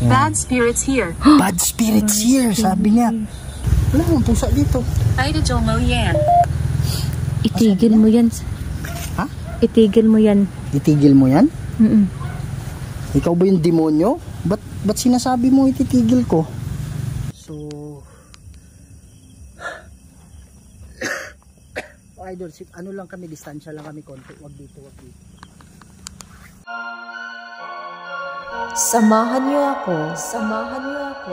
Bad spirits here. Bad spirits here, sabi niya. Wala mong pusa dito. Itigil mo yan. Ha? Itigil mo yan. Itigil mo yan? Mm-mm. Ikaw ba yung demonyo? Ba't sinasabi mo ititigil ko? So, idol, ano lang kami, distansya lang kami konti. Wag dito, wag dito. Samahan niyo ako. Samahan niyo ako.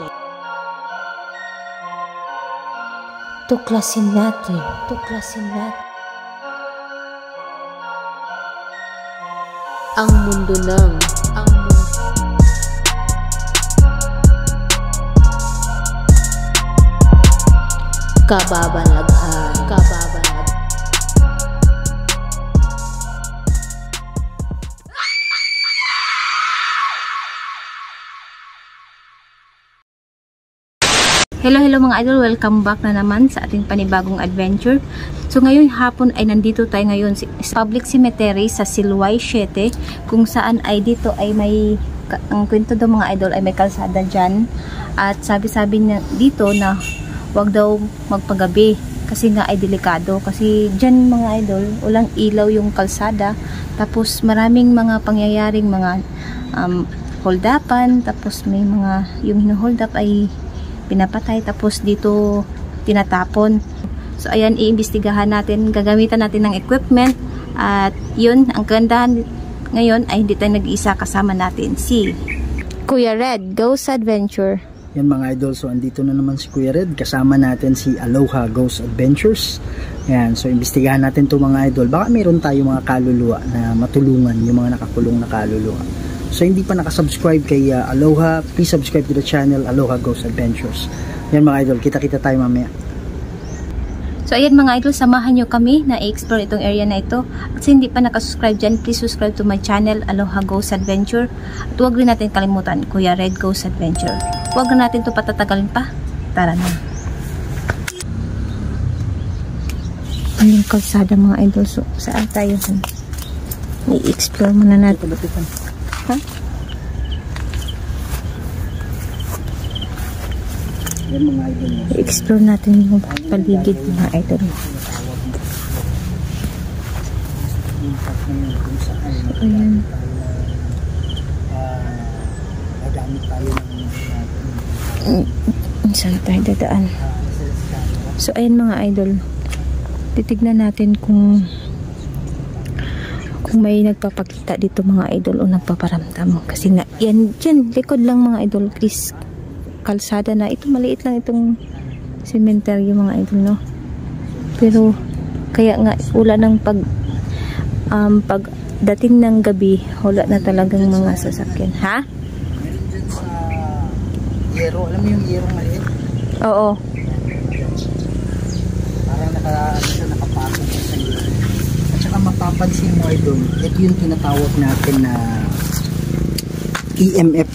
Tuklasin natin. Tuklasin natin. Ang mundo ng kababalaghan. Hello mga idol, welcome back na naman sa ating panibagong adventure. So ngayon hapon ay nandito tayo ngayon sa public cemetery sa Silway 7, kung saan ay dito ay may, ang kwento daw mga idol ay may kalsada dyan. At sabi-sabi na dito na wag daw magpagabi kasi nga ay delikado, kasi dyan mga idol walang ilaw yung kalsada, tapos maraming mga pangyayaring mga hold upan, tapos may mga yung hino-hold up ay pinapatay, tapos dito tinatapon. So ayan, iimbestigahan natin, gagamitan natin ng equipment, at yun, ang gandahan ngayon ay hindi tayo nag-iisa, kasama natin si Kuya Red Ghost Adventure. Yan mga idol, so andito na naman si Kuya Red, kasama natin si Aloha Ghost Adventures. Yan, so imbestigahan natin to mga idol, baka meron tayo mga kaluluwa na matulungan, yung mga nakakulong na kaluluwa. So hindi pa nakasubscribe kay Aloha, please subscribe to the channel Aloha Ghost Adventures. Yan mga idol, kita-kita tayo mamaya. So ayan mga idol, samahan nyo kami na i-explore itong area na ito. At sa hindi pa nakasubscribe dyan, please subscribe to my channel Aloha Ghost Adventure. At huwag rin natin kalimutan, Kuya Red Ghost Adventure. Huwag na natin ito patatagalin pa. Tara na. Ano yung kalsada mga idol? So saan tayo? I-explore muna natin. Ha? Yan mga idol. I-explore natin yung paligid mga idol. Ayan. Magamit tayo Saan tayo dadaan? So ayan mga idol, titignan natin kung may nagpapakita dito mga idol o nagpaparamdam, kasi nga yan dyan likod lang mga idol, please, kalsada na ito, maliit lang itong cemetery mga idol, no? Pero kaya nga wala ng pagdating ng gabi, wala na talagang mga sasakyan. Ha? Yero, alam mo yung yero maliit? Oo. Parang nakapasok sa yero. At saka mapapansin mo idol, ito yung tinatawag natin na EMF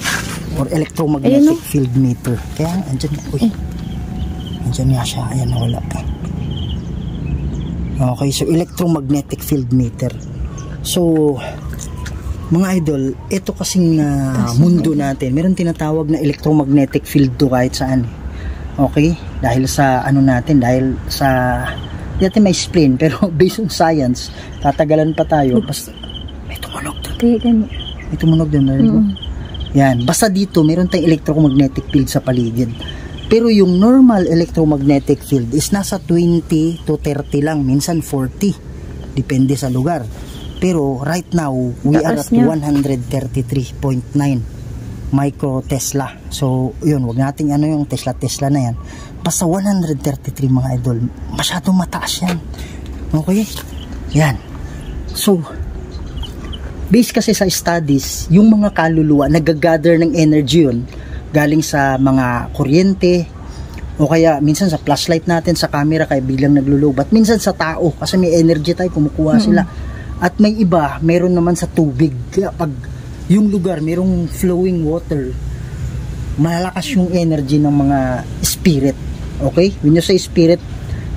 or electromagnetic field meter. Kaya andyan, andyan nga siya, ayan, nawala pa. Okay, so electromagnetic field meter. So mga idol, ito kasing mundo natin, meron tinatawag na electromagnetic field to kahit saan. Okay? Dahil sa ano natin, dahil sa dati may explain, pero based on science, tatagalan pa tayo. Basta may tumunog doon. May tumunog doon. Yan, basta dito meron tayong electromagnetic field sa paligid. Pero yung normal electromagnetic field is nasa 20 to 30 lang, minsan 40. Depende sa lugar. Pero right now, we are at 133.9 micro Tesla. So, yun, wag nating ano yung Tesla na yan. Basta 133 mga idol. Masyadong mataas yan. Okay? Yan. So, based kasi sa studies, yung mga kaluluwa, nag-gather ng energy yun, galing sa mga kuryente, o kaya minsan sa flashlight natin, sa camera, kaya biglang naglulobat. Minsan sa tao, kasi may energy tayo, kumukuha sila. At may iba, meron naman sa tubig. Kaya pag yung lugar, merong flowing water, malalakas yung energy ng mga spirit. Okay? When you say spirit,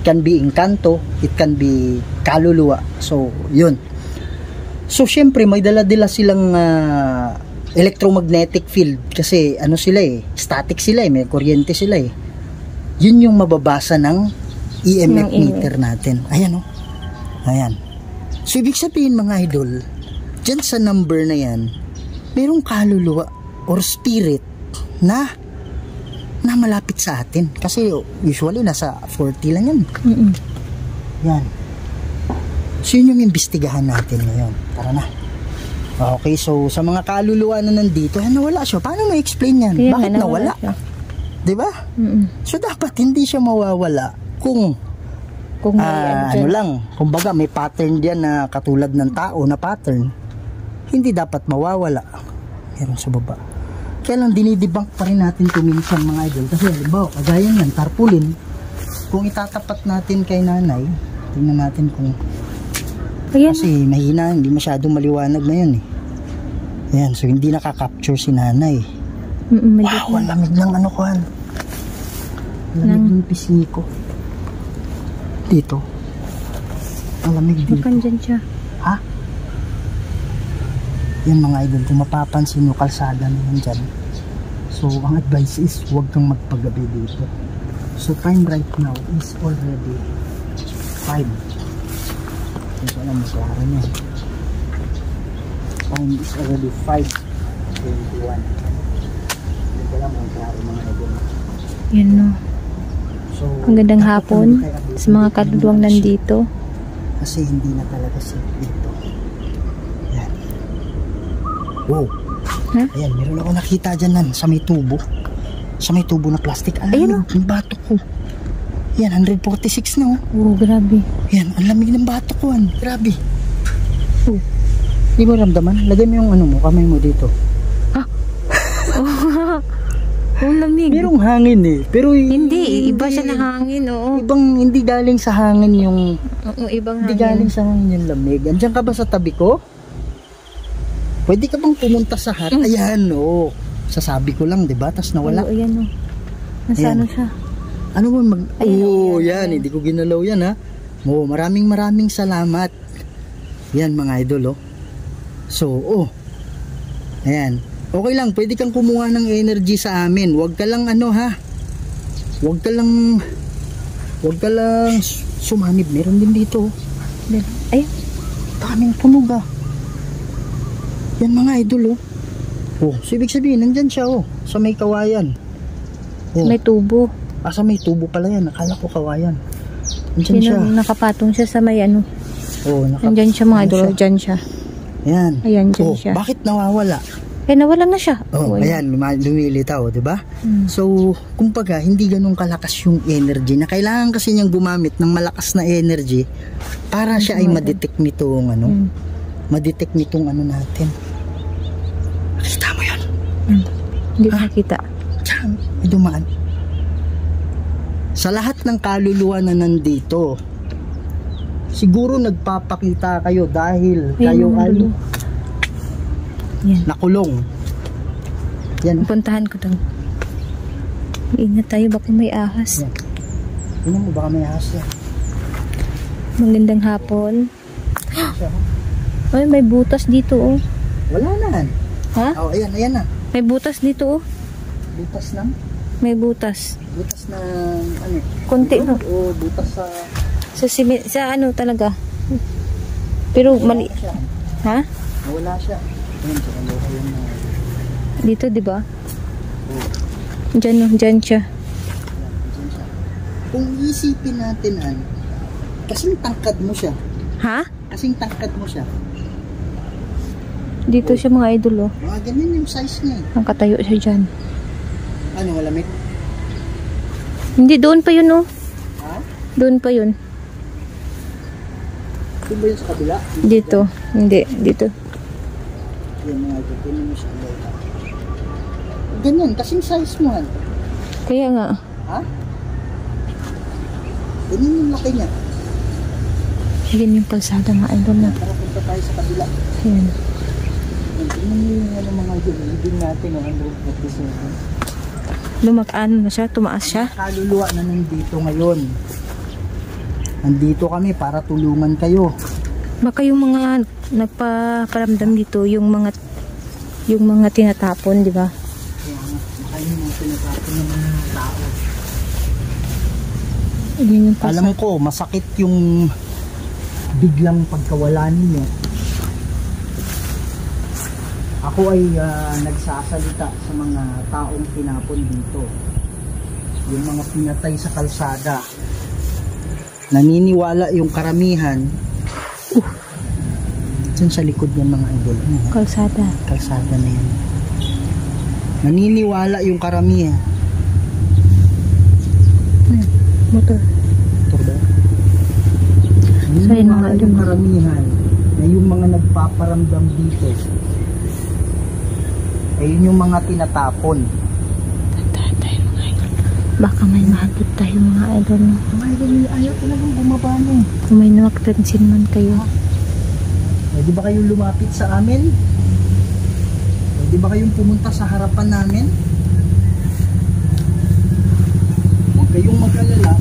can be inkanto, it can be kaluluwa. So, yun. So, syempre, may dala-dala silang electromagnetic field kasi ano sila static sila may kuryente sila yun yung mababasa ng EMF meter natin. Ayan ayan. So ibig sabihin mga idol, dyan sa number na yan merong kaluluwa or spirit na malapit sa atin kasi usually nasa 40 lang yan. Yan. So yun yung imbestigahan natin ngayon. Tara na. Okay, so sa mga kaluluwa na nandito, nawala siya. Paano ma-explain yan? Kaya bakit nawala? Diba? So dapat hindi siya mawawala kung ano lang, kumbaga may pattern diyan na katulad ng tao na pattern. Hindi dapat mawawala. Meron sa baba. Kaya lang dinidebunk pa rin natin minsan mga idol. Kasi halimbawa, kagaya yan, tarpaulin. Kung itatapat natin kay nanay, tingnan natin kung kasi mahina, hindi masyadong maliwanag na yun Ayan, so hindi nakaka-capture si nanay. Wow, ang lamig ng ano ko han. Lamig ng pisngi ko. Dito. Ang lamig dito. Bukan dyan siya. Ha? Yan mga idol, kung mapapansin nyo, kalsada na yan dyan. So, ang advice is, huwag kang magpagabi dito. So, time right now is already 5. Hindi ko alam maklaro niya. Time is already 5:21. Hindi ko alam maklaro mga idol. Yan So, ang gandang hapon sa mga kaluluwang nandito. Kasi hindi na talaga safe dito. Yan. Wow. Huh? Ayan, meron ako nakita dyan sa may tubo. Sa may tubo na plastic. Alam mo, yung bato ko. Yan, 146 na Oh, grabe. Yan, ang lamig ng bato ko. Grabe. Hindi mo ramdaman? Lagay mo yung ano mo, kamay mo dito. Ang lamig. Merong hangin Pero Hindi, iba siya na hangin, oo. Ibang, hindi galing sa hangin yung... Oo, ibang Hindi hangin. galing sa hangin yung lamig. Andiyan ka ba sa tabi ko? Pwede ka bang pumunta sa hat? Ayan, sasabi ko lang, diba? Tapos nawala. Oo, ayan Nasa Ayan. ano siya? Ano mo Ayan, yan. Hindi ko ginalaw yan, ha? Maraming salamat. Yan, mga idol, So, ayan. Okay lang, pwede kang kumuha ng energy sa amin. Huwag ka lang Huwag ka lang sumanib. Meron din dito. Ay, Daming punog Yan mga idol so ibig sabihin, nandyan siya sa may kawayan. may tubo. Sa may tubo pala yan. Akala ko kawayan. Nandyan siya. Nakapatong siya sa may ano. Nandyan siya mga idol. Dyan siya. Ayan. Ayan, dyan siya. Bakit nawawala? Nawala na siya. Ayan, lumilitaw, diba? So, kumbaga, hindi ganun kalakas yung energy na kailangan kasi niyang gumamit ng malakas na energy para siya ay ma-detect nitong ma-detect nitong natin. Nakita mo yun? Hindi ko nakita. Diyan, may dumaan. Sa lahat ng kaluluwa na nandito, siguro nagpapakita kayo dahil kayo ay nakulong. Yan. Puntahan ko doon. Ingat tayo, baka may ahas. Yan. Tingnan mo, baka may ahas yan. Magandang hapon. Ay, may butas dito Wala na. Ha? Ayan na. May butas dito Butas ng? May butas. Butas na Konti O butas sa... Sa ano talaga. Pero mali. Siya. Ha? Wala siya. Ayan, sa kaloka yun na. Dito, di ba? Diyan siya. Kung isipin natin, kasing tangkad mo siya. Ha? Kasing tangkad mo siya. Dito siya mga idol Mga ganyan yung size niya. Ang katayo siya dyan. Ano, malamig? Hindi, doon pa yun Ha? Doon pa yun. Ito ba yun sa kabila? Dito. Hindi, dito. Yan mga ito. Tingnan mo siya. Ganyan, kasing size mo. Kaya nga. Ha? Ganyan yung laki niya. Yan yung kalsada mga idol na. Tara, punta tayo sa kabila. Yan. Tingnan mo yung mga idol. Ibig natin 147. Lumakaan na siya, tumaas siya. Kaluluwa na nandito ngayon. Nandito kami para tulungan kayo. Baka yung mga nagpaparamdam dito, yung mga yung mga tinatapon, di ba? Kaya nga, baka yung mga tinatapon ng mga tao. Yun yung Alam ko, masakit yung biglang pagkawala ninyo. Ako ay nagsasalita sa mga taong tinapon dito. Yung mga pinatay sa kalsada. Naniniwala yung karamihan. Diyan sa likod ng mga idol. kalsada. Kalsada na yan. Naniniwala yung karamihan. Motor. Ito ba? So, yun, Naniniwala mga yung idol. karamihan na yung mga nagpaparamdam dito ay yun yung mga tinatapon. Tantahan tayo mga idol. Baka may mahagip tayo mga idol. Mga idol, ayaw talagang bumaba na eh. Kung may namakpansin man kayo. Pwede ba kayong lumapit sa amin? Pwede ba kayong pumunta sa harapan namin? Huwag kayong mag-alala.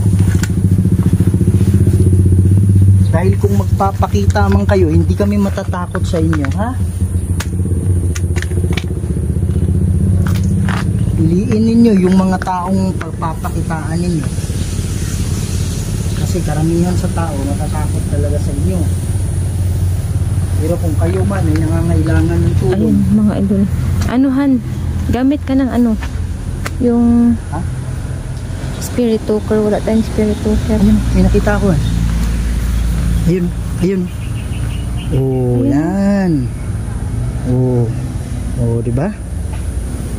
Dahil kung magpapakita man kayo, hindi kami matatakot sa inyo, ha? Piliin ninyo yung mga taong pagpapakitaan ninyo. Kasi karamihan sa tao matatakot talaga sa inyo. Pero kung kayo man ay nangangailangan ng tulong, Ayun mga idol. Anuhan, gamit ka ng ano, yung ha? spirit talker. Wala tayong spirit talker. Ayun, may nakita ko eh. Ayun, ayun. Oh, Ayun. yan. Oh, oh, di ba?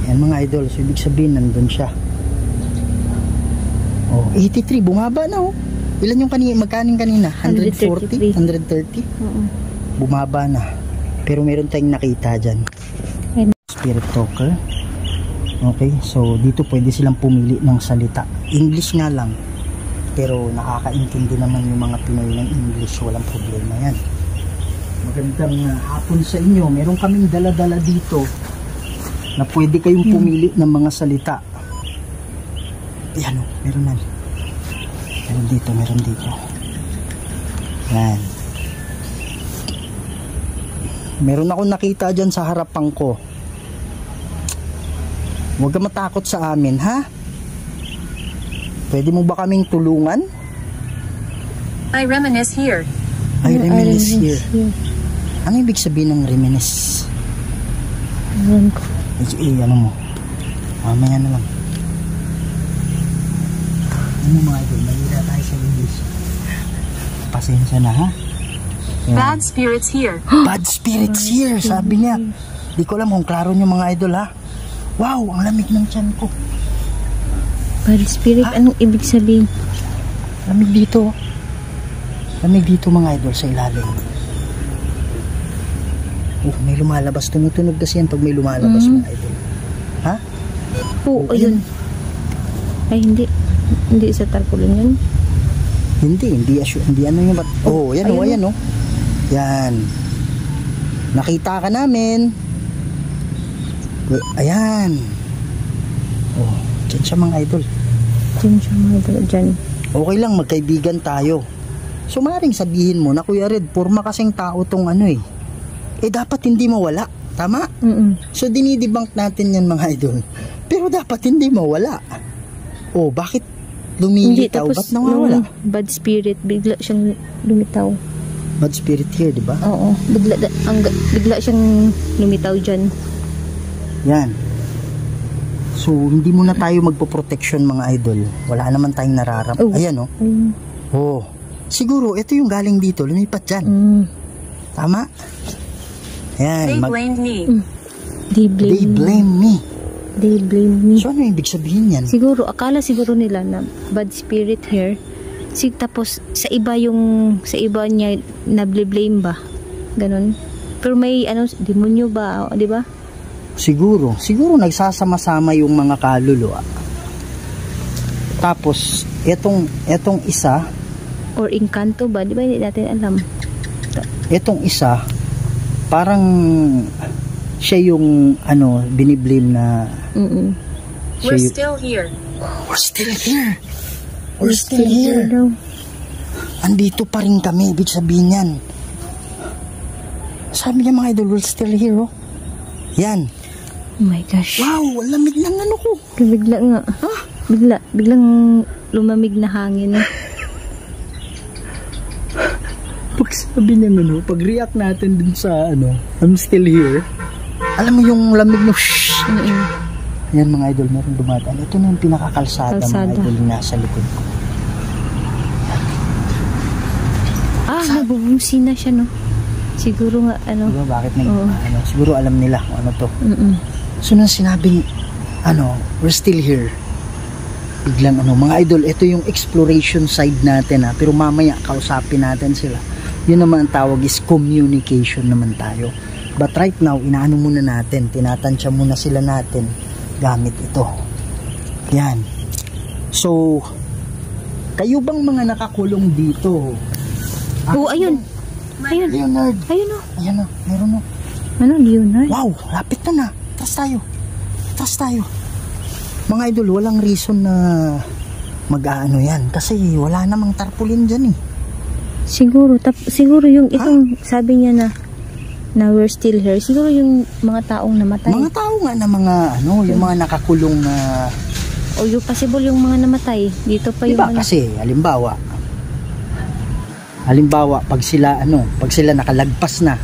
Yan mga idol, so ibig sabihin nandun siya. Oh, 83, bumaba na oh. Ilan yung magkaning kanina? 140? 130? Oo. Bumaba na. Pero meron tayong nakita dyan. Ayun. Spirit talker. Okay, so dito pwede silang pumili ng salita. English nga lang. Pero nakakaintindi naman yung mga Pinoy ng English. Walang problema yan. Magandang hapon sa inyo. Meron kaming dala-dala dito na pwede kayong pumili ng mga salita. Ayan o, meron na. Meron dito, meron dito. Yan. Meron akong nakita dyan sa harapan ko. Huwag ka matakot sa amin, ha? Pwede mo ba kaming tulungan? I reminisce here. I reminisce here. Ano ibig sabihin ng reminisce? Ayan ko. Ano mo? Mamaya na lang. Ano mga idol, mahira tayo sa English. Pasensya na, ha? Yan. Bad spirits here. Bad spirits here, sabi niya. Di ko alam kung klaro niyo mga idol, ha? Wow, ang lamig ng tiyan ko. Bad spirit, anong ibig sabihin? Lamig dito. Lamig dito mga idol sa ilalim. Oh, may lumalabas. Tumutunog kasi yan pag may lumalabas mga idol. Ha? Oo, ayun. Ay, hindi. Hindi sa tarpaulin yun. Hindi ano yung bat. Oh, yan oh, ayan oh. Yan. Nakita ka namin. Ayan. Oh, dyan siya mga idol. Diyan siya mga idol. Diyan. Okay lang, magkaibigan tayo. So maaaring sabihin mo na Kuya Red, porma kasing tao tong ano eh. Eh dapat hindi mawala. Tama? So dinidebunk natin yan mga idol. Pero dapat hindi mawala. Oh, bakit lumilitaw? Ba't nawawala? Bad spirit, bigla siyang lumitaw. Bad spirit here, di ba? Oo. Bigla siyang lumitaw dyan. Yan. So, hindi muna tayo magpo-protection mga idol. Wala naman tayong nararam. Oh. Ayan, oh. Oh. Siguro, ito yung galing dito. Lumipat dyan. Tama? Ayan. They blamed me. They blame me. They blame me. So, ano yung ibig sabihin yan? Siguro, akala siguro nila na bad spirit here. Tapos, sa iba niya na-blame ba? Ganon. Pero may, demonyo ba? Di ba? Siguro nagsasama-sama yung mga kaluluwa. Tapos, etong isa, Or inkanto ba? Di ba hindi natin alam? etong isa, parang siya yung, biniblame na, We're still here. We're still here. We're still here. Andito pa rin kami, ibig sabihin yan. Sabi niya mga idol, we're still here, oh. Yan. Oh my gosh. Wow, ang lamig ng ano ko. Bigla nga. Biglang lumamig na hangin. Pag sabi niya ano, pag react natin dun sa ano, I'm still here. Alam mo yung lamig no, shhh. Yan mga idol, meron dumadaan. Ito na yung pinakakalsada mga idol na nasa likod ko. Nabubungsi na siya, no? Siguro nga, ano. Diba, bakit ano, siguro alam nila kung ano to. So, nang sinabing, we're still here. Biglang, mga idol, ito yung exploration side natin, ha. Pero mamaya, kausapin natin sila. Yun naman ang tawag is communication naman tayo. But right now, inaano muna natin, tinatansya muna sila natin gamit ito. Yan. So, kayo bang mga nakakulong dito? Ayun. Leonard. Ayun, Ayan, meron o. Ano, Leonard? Wow, lapit na. Tras tayo. Mga idol, walang reason na mag-aano yan. Kasi wala namang tarpaulin dyan eh. Siguro yung itong sabi niya na we're still here. Siguro yung mga taong namatay. Mga tao nga na mga yung mga nakakulong na o yung possible yung mga namatay. Dito pa diba, yung kasi halimbawa pag sila nakalagpas na,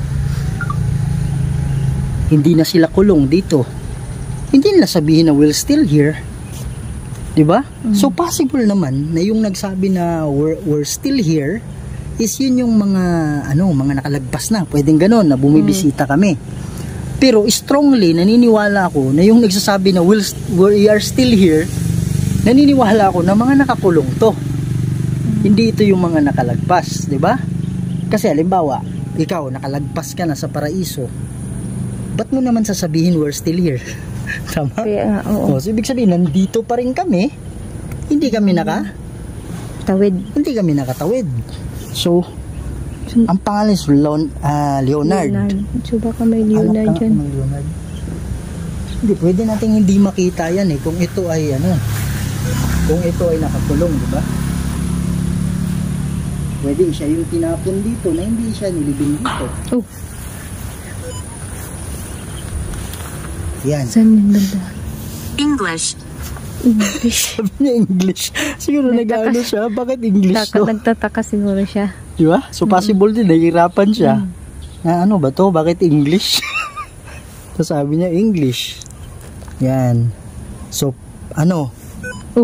hindi na sila kulong dito, hindi nila sabihin na we're still here, diba? So possible naman na yung nagsabi na we're still here is yun yung mga mga nakalagpas na, pwedeng ganon na bumibisita kami. Pero strongly naniniwala ako na yung nagsasabi na we are still here, naniniwala ako na mga nakakulong to. Hindi ito yung mga nakalagpas, di ba? Kasi halimbawa, ikaw nakalagpas ka na sa paraiso, ba't mo naman sasabihin we're still here? Tama? Kaya, oo. So ibig sabihin, nandito pa rin kami, hindi kami nakatawid. So, ang pangalan is Leonard. So baka may Leonard dyan. Hindi, pwede natin hindi makita yan eh, kung ito ay nakakulong, di ba? Pwede siya yung tinapon dito na hindi siya nilibing dito. Oh. Yan. Saan yung banda? English. Sabi niya English. Siguro nag-ano siya. Bakit English to? Nagtataka siguro siya. Diba? So possible din, nahihirapan siya. Na ano ba to? Bakit English? So sabi niya English. Yan. So, ayan o.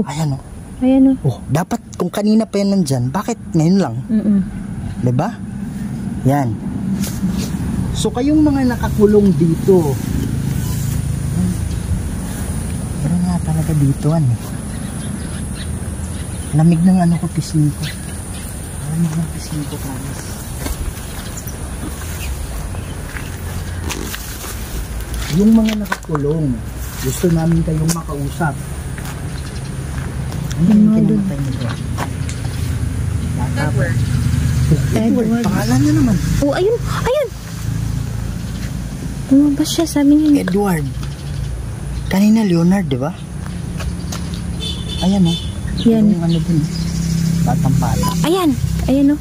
Ayan o. Oh, dapat kung kanina pa yan nandyan, bakit ngayon lang? Diba? Yan. So kayong mga nakakulong dito, pero nga talaga dito lamig ng pisngi ko. Lamig ng pisngi ko, promise. Yung mga nakakulong, gusto namin kayong makausap. Ano yung kinamatay nito? Edward. Pangalan na naman. Oh, ayun. Lumabas siya, sabi niya. Edward. Kanina Leonard, di ba? Ayan o. Yan. Yung din. Batang bata. Ayan o.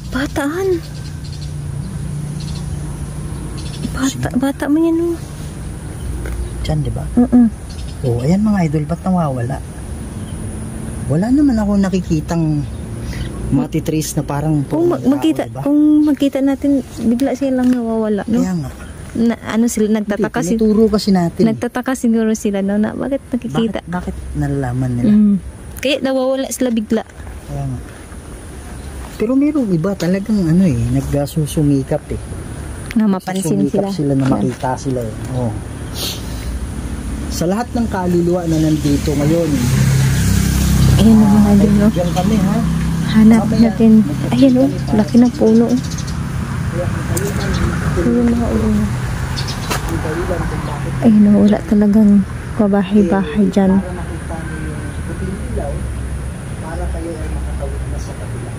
Bataan. Bata mo yan o. Diyan, di ba? Oh, ayan mga idol, ba't nawawala? Wala naman ako nakikitang matitrace na parang kung magkita natin, bigla sila lang nawawala, no? Kaya nga. Nagtataka Nagtataka siguro sila, no? Na bakit nakikita? Bakit nalalaman nila? Kaya nawawala sila bigla. Kaya nga. Pero mayroong iba talagang nagsusumikap eh. Na mapansin sila. Na makita sila eh. Oh. Sa lahat ng kaluluwa na nandito ngayon, ayun na mga idol, no? Diyan kami, ha? Hanap natin. Ayun, laki ng puno. Ayun mga ulo. Ayun, wala talagang pabahay-bahay dyan. Para kayo ay makatawid na sa kabila.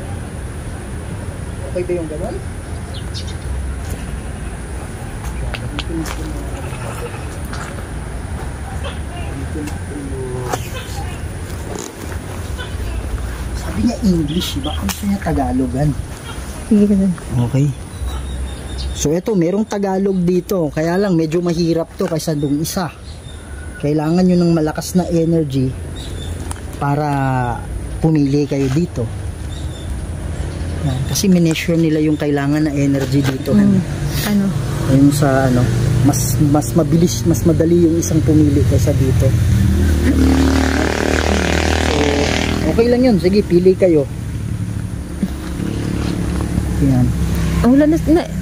Okay ba yung gano'n? Sabi niya English, baka gusto niya Tagalogan. Sige ka dun. Okay. So ito, merong Tagalog dito. Kaya lang medyo mahirap to kaysa dong isa. Kailangan nyo ng malakas na energy para pumili kayo dito. Yan. Kasi minessure nila yung kailangan na energy dito. Ano? Ayun sa ano, mas mabilis, mas madali yung isang pumili kaysa dito. So, okay lang yun. Sige, pili kayo. Yan. Oh, wala na,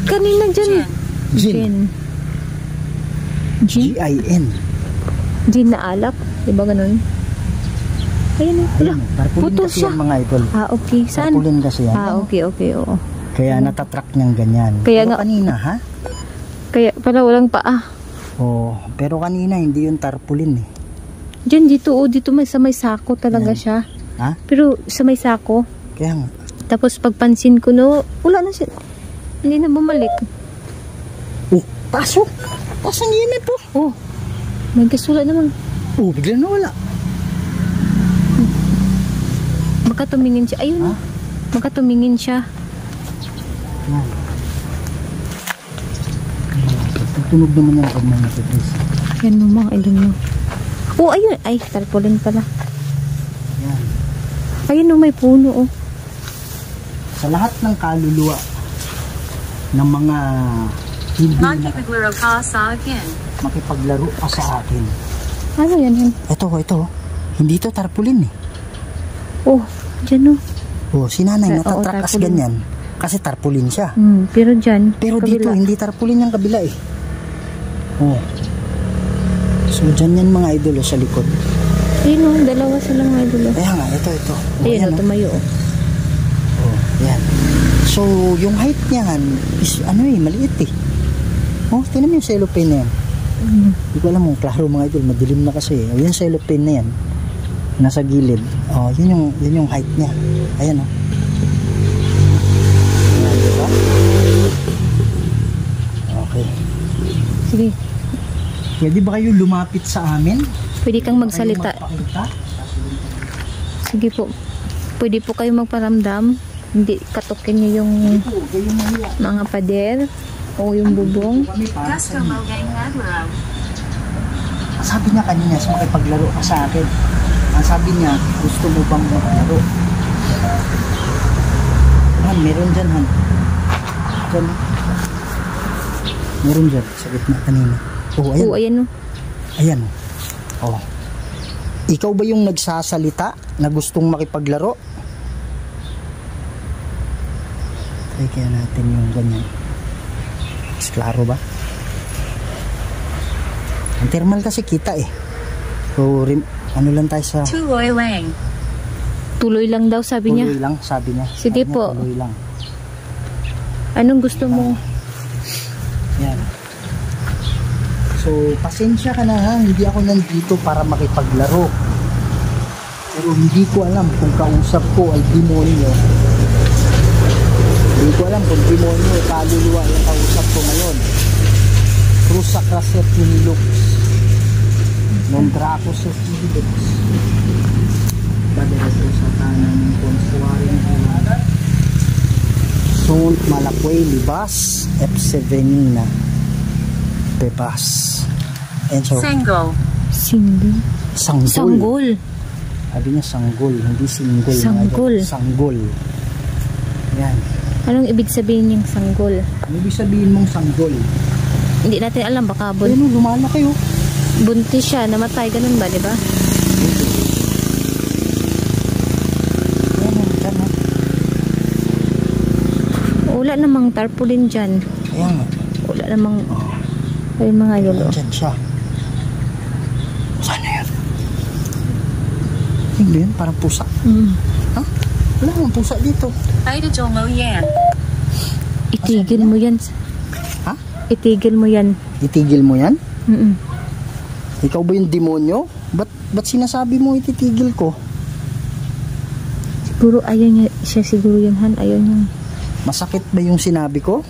kanina dyan. Gin. G-I-N. Gin na alak. Diba ganun? Ayun eh. Wala. Tarpaulin Putol kasi siya. yan mga idol. Ah, okay. Saan? Tarpaulin kasi yan. Ah, okay, oo. Kaya natatrack niyang ganyan. Kaya Pero nga- kanina ha? Kaya pala walang paa. Oh, pero kanina hindi yung tarpaulin eh. Diyan, dito may sa may sako talaga siya. Ha? Pero sa may sako. Kaya nga. Tapos pagpansin ko, no, wala na siya. Hindi na bumalik. Oh, pasok! Pasok ang unit po. Oh, may gasula naman. Oh, bigla na wala. Makatumingin siya. Ayun. Ha? Makatumingin siya. Yan. Tunog naman yung pag mga please. Yan mo mga idol mo. Oh, ayun. Ay, tarpaulin pala. Yan. Ayun, may puno, oh. Sa lahat ng kaluluwa ng mga hindi na Makipaglaro ka sa akin. makipaglaro pa sa akin. Ano yan? Ito. Hindi to tarpaulin eh. Oh, dyan, oh. Oh, si nanay Oo, natatrack as tarpaulin. ganyan. Kasi tarpaulin siya. Pero dyan, Pero dito, kabila. hindi tarpaulin yung kabila eh. Oh. So, dyan yan mga idol sa likod. Ayun, oh, dalawa silang mga idol, oh. Kaya nga, ito. Oh, Ayun, yan, oh, tumayo, oh. oh, yan. So, yung height niyan is, maliit eh. Oh, tinan mo yung cellophane na yan. Hindi ko alam kung klaro mga idol, madilim na kasi. Oh, yung cellophane na yan, nasa gilid. Oh, yun yung height niya. Ayan, oh. Ayan, diba? Okay. Sige, Pwede ba kayo lumapit sa amin? pwede kang magsalita. Kayo magpakita? Sige po. Pwede po kayo magparamdam. Hindi katukin niyo yung Oh, gayon na yan. mga pader o yung bubong. Kami para Gusto sa inyo. mo gayong naglaro. Sabi niya kanina, makipaglaro ka sa akin. Ang sabi niya, gusto mo bang maglaro? Han, meron dyan, Han. Dyan. Meron dyan, sa gitna kanina. Oh, ayan. Oo, ayan, oh. Ayan. Oh. Ikaw ba yung nagsasalita na gustong makipaglaro? Try kaya natin yung ganyan. Mas klaro ba? Ang thermal kasi kita eh. So, ano lang tayo sa... Tuloy lang. Tuloy lang daw, sabi niya. Tuloy lang, sabi niya. Sige Sabi niya, po. Tuloy lang. Anong gusto mo? Yan. So, pasensya ka na ha. Hindi ako nandito para makipaglaro. Pero hindi ko alam kung kausap ko ay demonyo. Hindi ko alam kung demonyo o kaluluwa yung kausap ko ngayon. Cruz Sacraset Nilux. Non Draco Set Nilux. Padalatro sa tanan ng Consuaring Hilada. Sunt Malakway Libas F7 Pepas. And so, Single. Single. sanggol. Sanggol. Sabi niya sanggol, hindi singgol. mga Sanggol. idol. Sanggol. Yan. Anong ibig sabihin niyang sanggol? Ano ibig sabihin mong sanggol? Hindi natin alam, baka Ano, lumalaki oh. buntis siya, namatay, ganun ba, di ba? Yan, yan, yan. Wala namang tarpaulin dyan. Kaya nga. Wala namang... Ay, mga yolo. Diyan siya. Saan na yan? Hindi yan, parang pusa. Ha? Wala namang pusa dito. Idol mo yan. Itigil mo yan. Ha? Itigil mo yan. Itigil mo yan? Mm-mm. Ikaw ba yung demonyo? Ba't sinasabi mo ititigil ko? Siguro ayaw niya, siya siguro yun, Han. Ayaw niya. Masakit ba yung sinabi ko?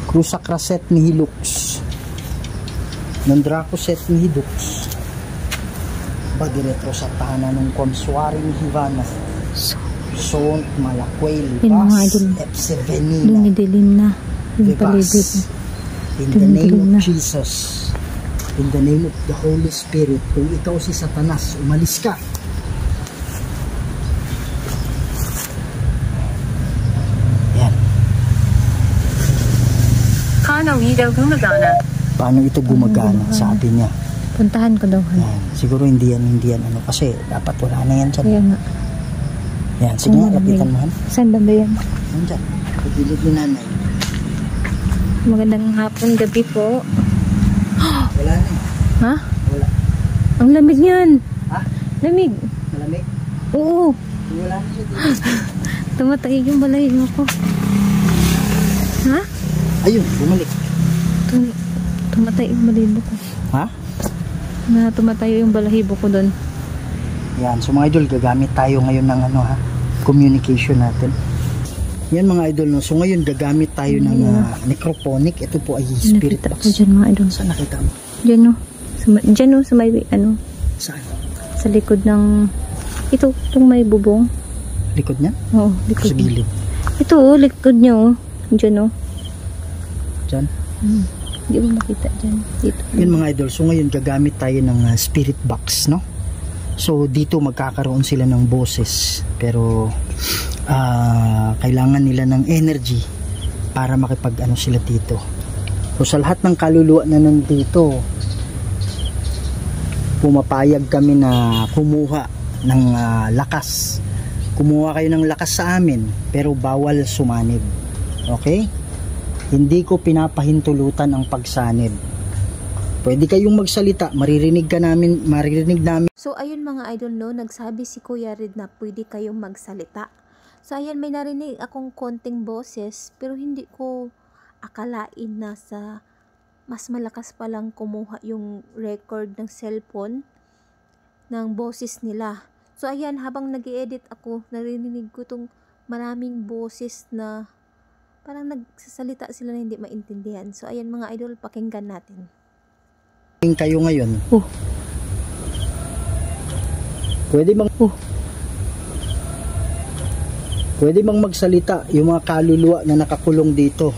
Cruz Sacraset Nihilux. Nandraco Set Nihilux. Badiretro sa tahanan ng Consuaring Hivana. Son, Malakwel, Yun, mga Bas, idol. Epsevenina, Dumidilim na yung paligid. Vivas. In the name Dumidilim na. of Jesus, in the name of the Holy Spirit, kung ikaw si Satanas, umalis ka. Yan. Kano ito gumagana? Paano ito gumagana? Sabi niya. Puntahan ko daw. Yan. Siguro hindi yan ano kasi dapat wala na yan dyan. Kaya nga. Yan, sige nga, lapitan mo han. Saan ba yan? Yan dyan. Pagilid ni nanay. Magandang hapon, gabi po. Wala na eh. Ha? Wala. Ang lamig niyan. Ha? Lamig. Malamig? Oo. Wala na siya dito. Tumatagig yung balahibo ko. Ha? Ayun, bumalik. Tumatay yung balahibo ko. Ha? Tumatayo yung balahibo ko doon. Yan, so mga idol, gagamit tayo ngayon ng ano ha, communication natin. Yan mga idol, no? So ngayon gagamit tayo ng necrophonic. Ito po ay spirit Nakita ko box. dyan mga idol. Saan nakita mo? Dyan o. Dyan o, sa may ano. Saan? Sa likod ng... Ito, itong may bubong. Likod niya? Oo, likod Sa niya. gilid? Ito o, likod niya o. Dyan o. Diyan? Hindi mo makita dyan. Dito. Yan mga idol, so ngayon gagamit tayo ng spirit box, no? So dito magkakaroon sila ng boses, pero kailangan nila ng energy para makipag-ano sila dito. So sa lahat ng kaluluwa na nandito, pumapayag kami na kumuha ng lakas. Kumuha kayo ng lakas sa amin, pero bawal sumanib. Okay? Hindi ko pinapahintulutan ang pagsanib. Pwede kayong magsalita, maririnig namin. So ayun mga idol no, nagsabi si Kuya Red na pwede kayong magsalita. So ayan, may narinig akong konting boses, pero hindi ko akalain na sa mas malakas palang kumuha yung record ng cellphone ng boses nila. So ayan, habang nag-i-edit ako, narinig ko tong maraming boses na parang nagsasalita sila na hindi maintindihan. So ayan mga idol, pakinggan natin. Kayo ngayon. Oh. Pwede bang magsalita yung mga kaluluwa na nakakulong dito?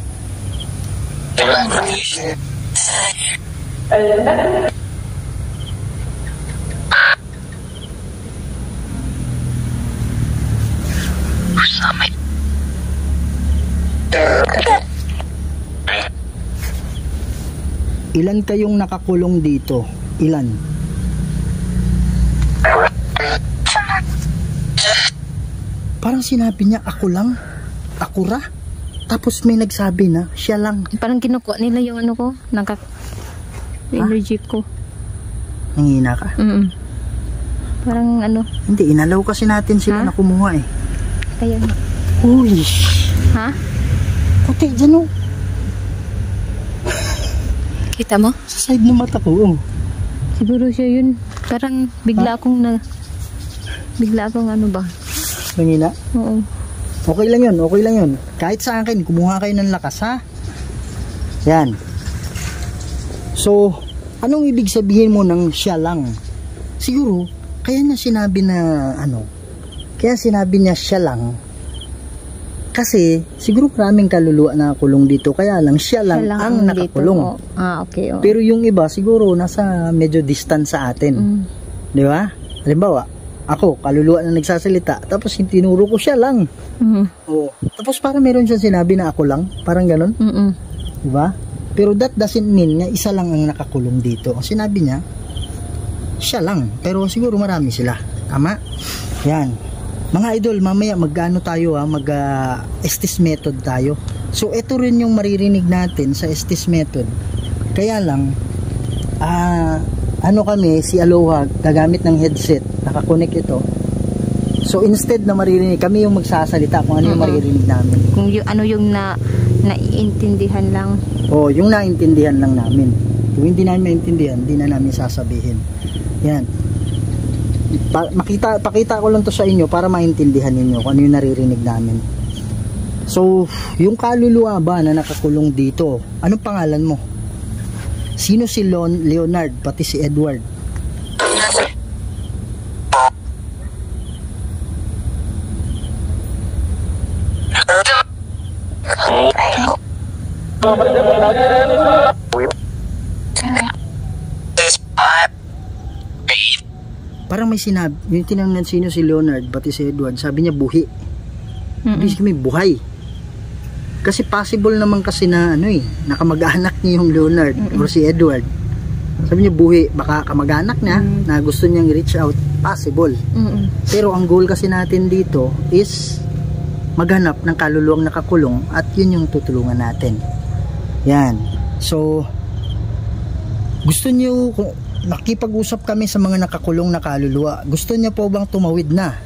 Ilan kayong nakakulong dito? Ilan? Parang sinabi niya, ako lang? Ako ra? Tapos may nagsabi na, siya lang. Parang kinukuha nila yung ano ko, energy ko. Nangihina ka? Parang ano. Hindi, inalaw kasi natin sila na kumuha eh. Kaya nga. Uy! Ha? Puti dyan oh. Kita mo? Sa side ng mata ko oh. Siguro siya yun. Parang bigla akong ano ba? Nangihina? Oo. Okay lang yun, okay lang yun. Kahit sa akin, kumuha kayo ng lakas ha. Yan. So, anong ibig sabihin mo ng siya lang? Siguro, kaya niya sinabi na kaya sinabi niya siya lang. Kasi, siguro maraming kaluluwa na kulong dito. Kaya lang, siya lang ang nakakulong. Okay. Oh. Pero yung iba, siguro, nasa medyo distance sa atin. Di ba? Halimbawa, ako, kaluluwa na nagsasalita. Tapos, tinuro ko siya lang. Oo. Tapos, parang meron siya sinabi na ako lang. Parang ganun. Di ba? Pero that doesn't mean na isa lang ang nakakulong dito. Ang sinabi niya, siya lang. Pero siguro marami sila. Tama? Yan. Mga idol, mamaya tayo mag-Estes method tayo. So ito rin yung maririnig natin sa Estes method. Kaya lang kami si Aloha gagamit ng headset, nakakonect ito. So instead na maririnig kami yung magsasalita kung ano yung maririnig namin. Kung yung naiintindihan lang. Oh, yung naintindihan lang namin. Kung hindi namin maintindihan, hindi na namin sasabihin. Yan. Pakita ko lang to sa inyo para maintindihan niyo kung ano yung naririnig namin. So, yung kaluluwa ba na nakakulong dito, anong pangalan mo? Sino si Leonard, pati si Edward? Parang may sinabi, yung tinanong sino si Leonard, pati si Edward, sabi niya buhi. Ibig sabihin buhay. Kasi possible naman kasi na ano nakamag-anak niya yung Leonard or si Edward. Sabi niya buhi, baka kamag-anak niya na gusto niyang reach out, possible. Pero ang goal kasi natin dito is maghanap ng kaluluwang nakakulong at yun yung tutulungan natin. Yan. So, gusto niyo, kung nakipag-usap kami sa mga nakakulong na kaluluwa, gusto niya po bang tumawid na?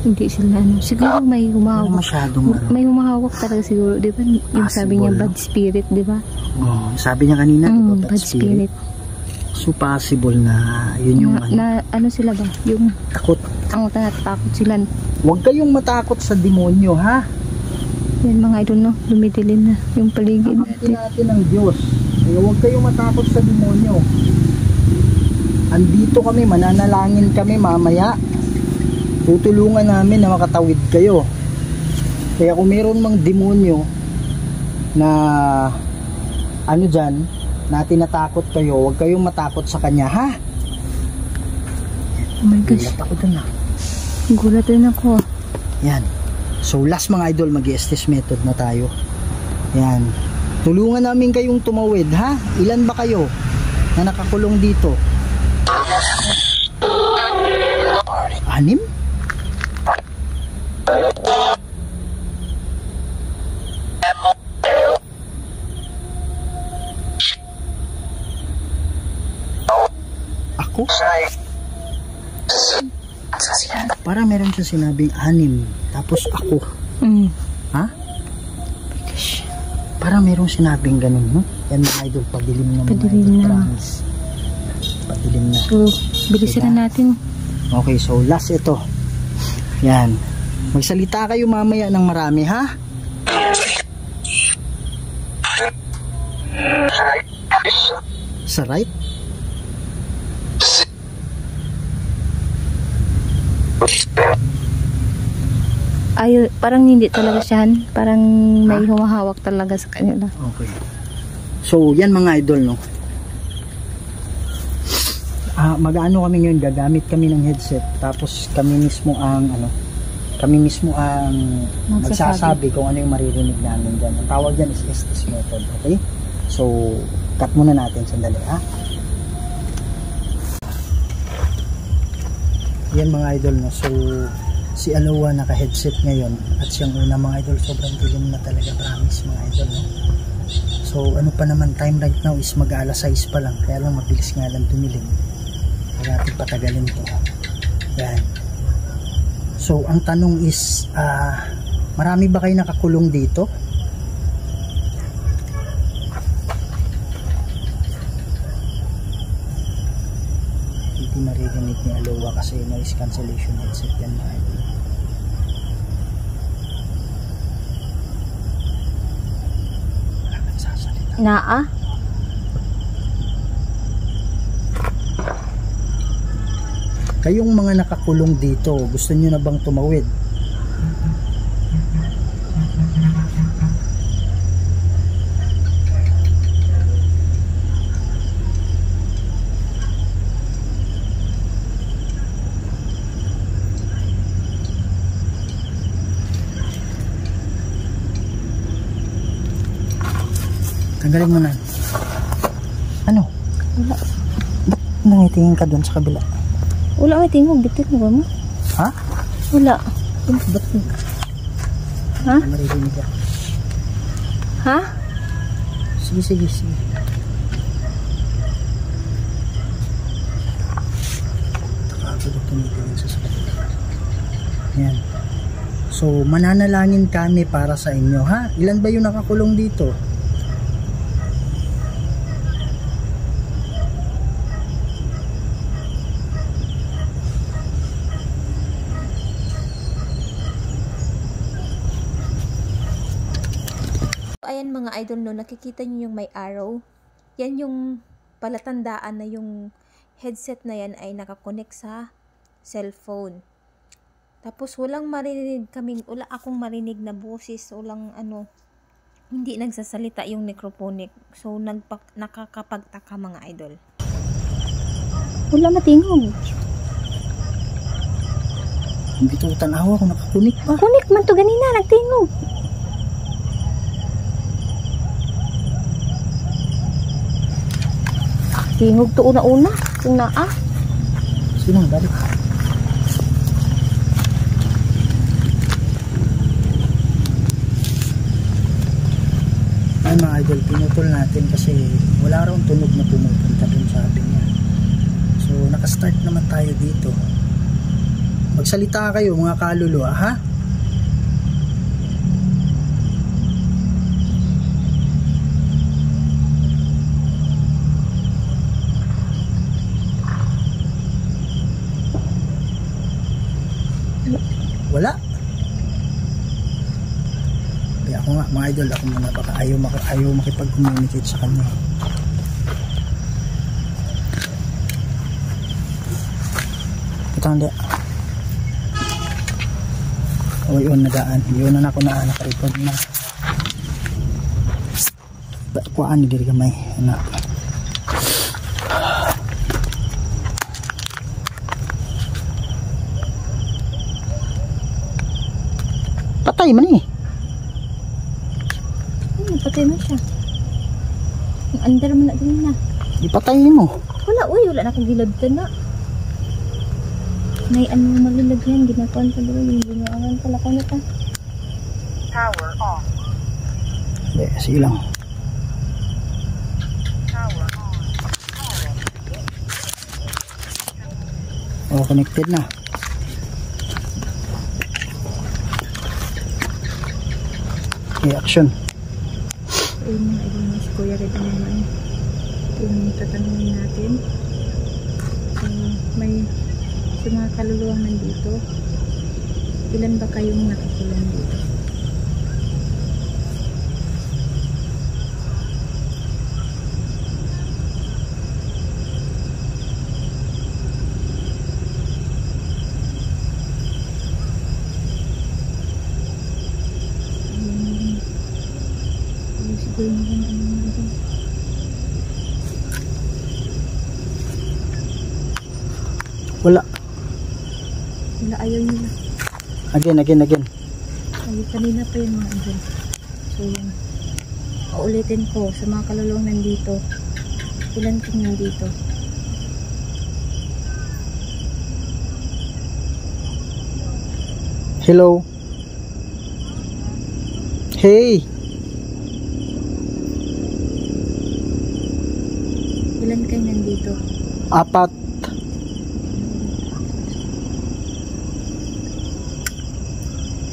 Hindi sila siguro may humahawak. Masyadong May humahawak talaga siguro, di ba? Yung sabi niya bad spirit, di ba? Sabi niya kanina, di ba, bad spirit. So possible na yun yung ano sila ba? Yung takot. Ang natatakot sila. Huwag kayong matakot sa demonyo, ha? Yan mga idol, no? Dumidilim na yung paligid natin ng Diyos. Kaya huwag kayong matakot sa demonyo. Andito kami, mananalangin kami mamaya. Tutulungan namin na makatawid kayo. Kaya kung meron mang demonyo na ano dyan, na tinatakot kayo, huwag kayong matakot sa kanya, ha? Oh my gosh. Gulat ako dun, ha? Gulat din ako. Yan. So last mga idol, mag-Estes method na tayo. Yan. Tulungan namin kayong tumawid, ha? Ilan ba kayo na nakakulong dito? 6? Ako? Para meron siya sinabing 6, tapos ako. Ha? Para merong sinabing ganun, no? Yan mga idol, padilim na mga idol, promise. Padilim na. So, bilisan na natin. Okay, so last ito. Yan. Magsalita kayo mamaya ng marami, ha? Sa right? Ay, parang hindi talaga siya. Parang may humahawak talaga sa kanila. Okay. So, yan mga idol, no? Mag-ano kami ngayon, gagamit kami ng headset, tapos kami mismo ang magsasabi kung ano yung maririnig namin dyan. Ang tawag dyan is Estes method, okay? So, cut muna natin sandali, ha? Yan mga idol, no? So, si Aloha naka-headset ngayon at siyang una mga idol, sobrang dilim na talaga, promise mga idol, no? So, ano pa naman, time right now is mag-alas 6 pa lang, kaya lang mabilis nga lang dumilim. Huwag natin patagalin to. Yan. So, ang tanong is, marami ba kayo nakakulong dito? Hindi maririnig ni Aloha kasi noise cancellation headset yan mga idol. Wala kang sasalita. Naa? Kayong mga nakakulong dito, gusto nyo na bang tumawid? Tanggalin mo na. Ano? Wala. Ba't nangitingin ka doon sa kabila? Wala may tingog. Bitit mo ba mo? Ha? Wala. Ba't? Ha? Maririnig ka. Ha? Sige, sige, sige. Takagod ako tumitingin sa kabila. Yan. So, mananalangin kami para sa inyo, ha? Ilan ba yung nakakulong dito? ayan mga idol, no, nakikita niyo yung may arrow. Yan yung palatandaan na yung headset na yan ay nakakonect sa cellphone. Tapos wala akong marinig na boses, walang hindi nagsasalita yung necrophonic. So nakakapagtaka mga idol. Wala matingog. Hindi to tanawa kung nakakunik pa. Kunik man to ganina, nagtingog. Tingog to una-una. Kung naa. Sino ang balik? Ay mga idol, pinutol natin kasi wala raw tunog na pumupunta dun, sabi niya. So nakastart naman tayo dito. Magsalita kayo mga kaluluwa, ha? Wala. Kaya ako nga mga idol, ako muna, baka ayaw makipag-communicate sa kanya. Ito hindi. O yun na daan. Yun na ako na nakarecord na. Kuhaan ni diri gamay. Anak. Patay man eh. Patay man siya. Ang under mo na din na. Ipatayin mo. Wala na akong gilabtan na. May malilag yan, ginakawan pa doon, yung ginaawan pala ko nito. Power off. Sige lang. Power on. Oh, connected na. Okay, action. Ayun mga idol na si Kuya Red naman. Yung tatanungin natin. May sa mga kaluluwang nandito, ilan ba kayong nakakulong dito? Siguro naman Wala. Wala, ayaw nila. Again. Ay, kanina pa yun mga idol. So yun. Paulitin ko sa mga kaluluwang nandito. Ilan kong nandito? Hello. Hey. Ilan kayo nandito? 4.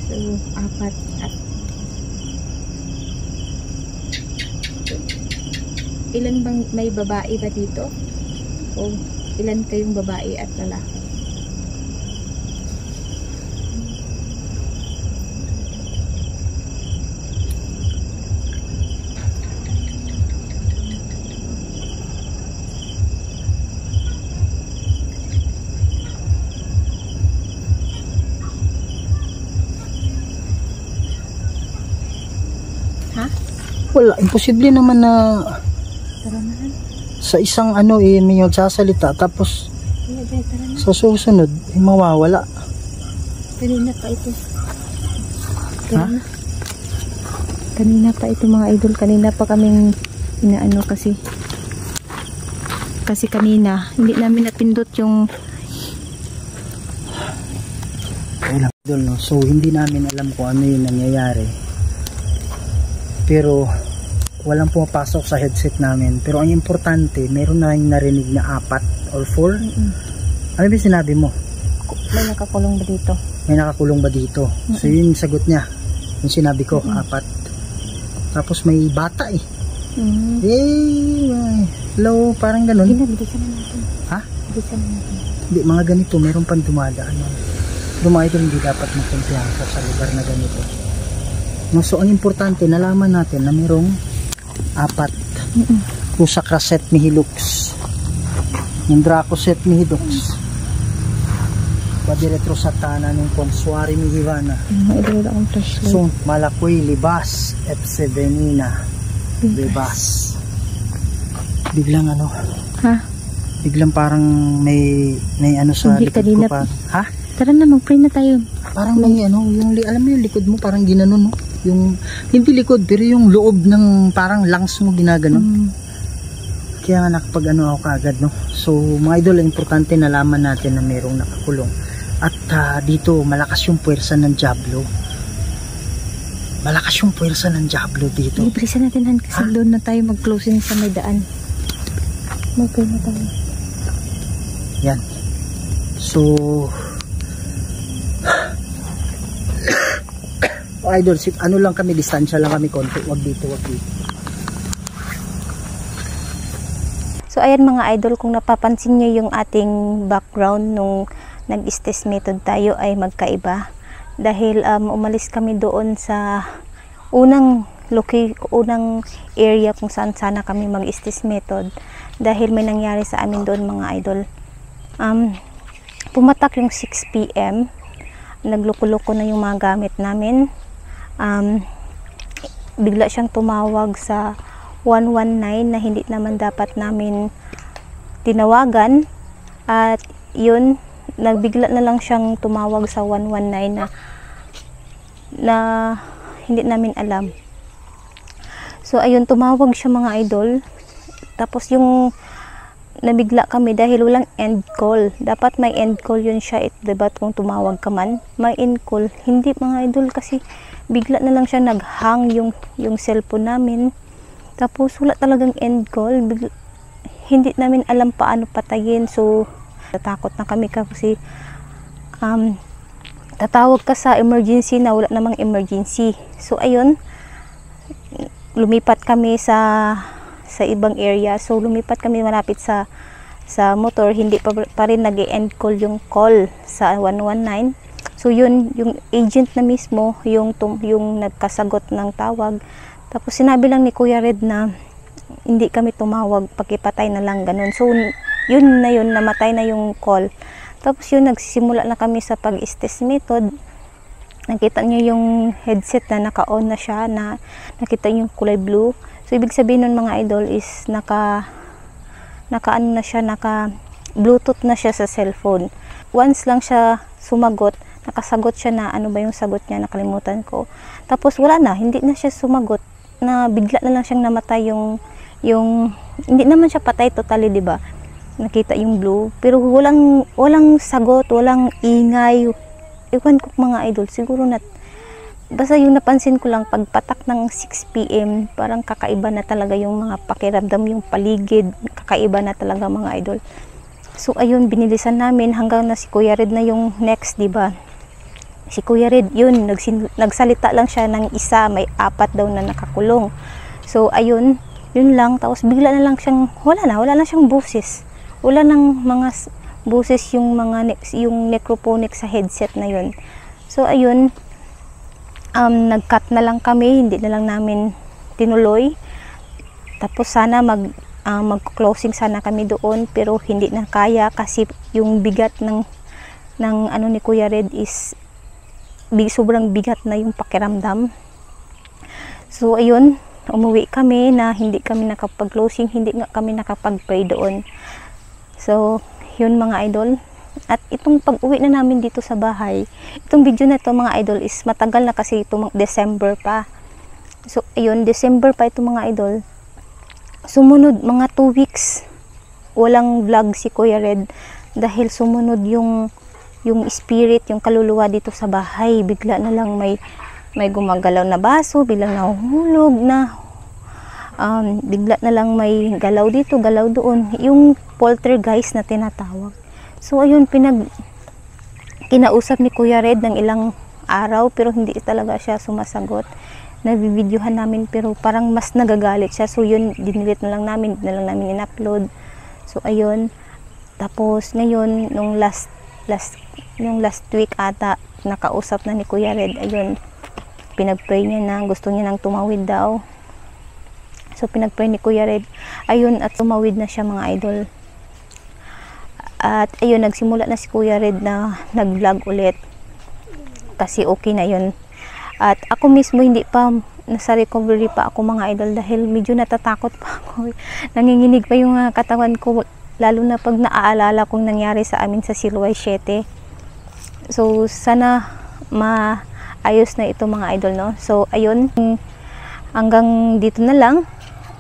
So, 4 at ilan bang may babae ba dito? O ilan kayong babae at lalaki? Ha? Wala, imposible naman na Tara na. sa isang may magsasalita tapos Tara na. sa susunod mawawala. Kanina pa ito. Ha? Kanina pa ito mga idol. Kanina pa kaming inaano kasi kanina hindi namin napindot yung Kailang idol, no? So hindi namin alam kung ano yung nangyayari. Pero walang pumapasok sa headset namin. Pero ang importante, meron na yung narinig na 4 or 4. Ano ba sinabi mo? may nakakulong ba dito? May nakakulong ba dito? So yun yung sagot niya. Yung sinabi ko, 4. Tapos may bata eh. Hey, hello, parang ganun. Bilisan na natin. Ha? Bilisan na natin. Hindi, mga ganito, meron pang dumadaan. Pero mga ito hindi dapat magkumpiyansa sa lugar na ganito. No, so ang importante nalaman natin na mayroong 4 Pusacraset Mihilux, yung Dracoset Mihilux, Quadriletro Satana, yung Consuari Mihivana, so Malakoy Libas, Epsevenina Libas. Biglang ano, biglang parang may ano sa Hindi, likod kanina ko pa. Ha? Tara na, mag-pray na tayo. Parang may ano, alam mo yung likod mo parang ginanon, no? Yung, hindi likod, pero yung loob ng parang lungs mo ginaganon. Kaya nga nakapag ano ako kaagad, no? So, mga idol, importante nalaman natin na mayroong nakakulong. At dito, malakas yung puwersa ng Diablo. Malakas yung puwersa ng Diablo dito. Ibrisan natin, Han, kasi doon na tayo mag-closing sa may daan. Mag-pray na tayo. Yan. So, idol, ano lang kami, distansya lang kami konti. Wag dito, wag dito. So ayan mga idol, kung napapansin nyo yung ating background nung nag-test method tayo ay magkaiba. Dahil umalis kami doon sa unang area kung saan sana kami mag-test method. Dahil may nangyari sa amin doon mga idol. Pumatak yung 6 PM. Nagluko-luko na yung mga gamit namin. Bigla siyang tumawag sa 119 na hindi naman dapat namin tinawagan, at yun, nagbigla na lang siyang tumawag sa 119 na hindi namin alam. So ayun, tumawag siya mga idol, tapos yung nabigla kami dahil walang end call. Dapat may end call yun siya, diba, kung tumawag ka man may end call. Hindi mga idol, kasi bigla na lang siya naghang yung cellphone namin. Tapos wala talagang end call. Hindi namin alam paano patayin. So natakot na kami kasi tatawag ka sa emergency na wala namang emergency. So ayun, lumipat kami sa ibang area. So lumipat kami malapit sa motor. Hindi pa rin nag-end call yung call sa 119. So yun, yung agent na mismo yung nagkasagot ng tawag. Tapos sinabi lang ni Kuya Red na hindi kami tumawag, pakipatay na lang, ganun. So yun na yun, namatay na yung call. Tapos yun, nagsisimula na kami sa pag-test method. Nakita niyo yung headset na naka-on na siya, na nakita niyo yung kulay blue. So ibig sabihin nun mga idol is naka Bluetooth na siya sa cellphone. Once lang siya sumagot, nakasagot siya na ano ba yung sagot niya, nakalimutan ko. Tapos wala na, hindi na siya sumagot, na bigla na lang siyang namatay yung hindi naman siya patay totally, di ba? Nakita yung blue, pero walang sagot, walang ingay. Ewan ko mga idol, siguro basta yung napansin ko lang, pagpatak ng 6 PM, parang kakaiba na talaga yung mga pakiramdam, yung paligid, kakaiba na talaga mga idol. So ayun, binilisan namin hanggang na si Kuya Red na yung next, di ba? Si Kuya Red, yun, nagsalita lang siya ng isa, may 4 daw na nakakulong. So ayun, yun lang. Tapos bigla na lang siyang, wala na siyang boses. Wala nang mga boses yung necrophonic sa headset na yun. So ayun, nag-cut na lang kami, hindi na lang namin tinuloy. Tapos sana mag-closing sana kami doon, pero hindi na kaya kasi yung bigat ng ano ni Kuya Red is sobrang bigat na yung pakiramdam. So ayun, umuwi kami na hindi kami nakapag-closing, hindi nga kami nakapag-pray doon. So yun mga idol. At itong pag-uwi na namin dito sa bahay, itong video na ito mga idol is matagal na, kasi itong December pa. So ayun, December pa ito mga idol. Sumunod mga 2 weeks walang vlog si Kuya Red dahil sumunod yung spirit, yung kaluluwa dito sa bahay. Bigla na lang may gumagalaw na baso, biglang nahuhulog na, bigla na lang may galaw dito, galaw doon, yung poltergeist na tinatawag. So ayun, kinausap ni Kuya Red ng ilang araw, pero hindi talaga siya sumasagot. Nabibidyohan namin, pero parang mas nagagalit siya. So yun, dinilit na lang namin in-upload. So ayun, tapos ngayon nung last week ata, nakausap na ni Kuya Red. Ayun, pinag-pray niya na gusto niya nang tumawid daw. So pinag-pray ni Kuya Red, ayun, at tumawid na siya mga idol. At ayun, nagsimula na si Kuya Red na nag-vlog ulit kasi okay na yun. At ako mismo hindi pa, nasa recovery pa ako mga idol dahil medyo natatakot pa ako. Nanginginig pa yung katawan ko, lalo na pag naaalala kong nangyari sa amin sa Silway 7. So sana maayos na ito mga idol, no? So ayun, hanggang dito na lang.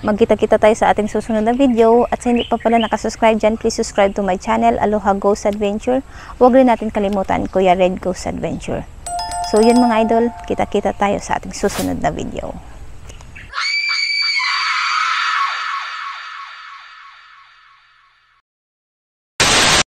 Magkita-kita tayo sa ating susunod na video. At sa hindi pa pala nakasubscribe dyan, please subscribe to my channel, Aloha Ghost Adventure. Huwag rin natin kalimutan, Kuya Red Ghost Adventure. So yun mga idol, kita-kita tayo sa ating susunod na video.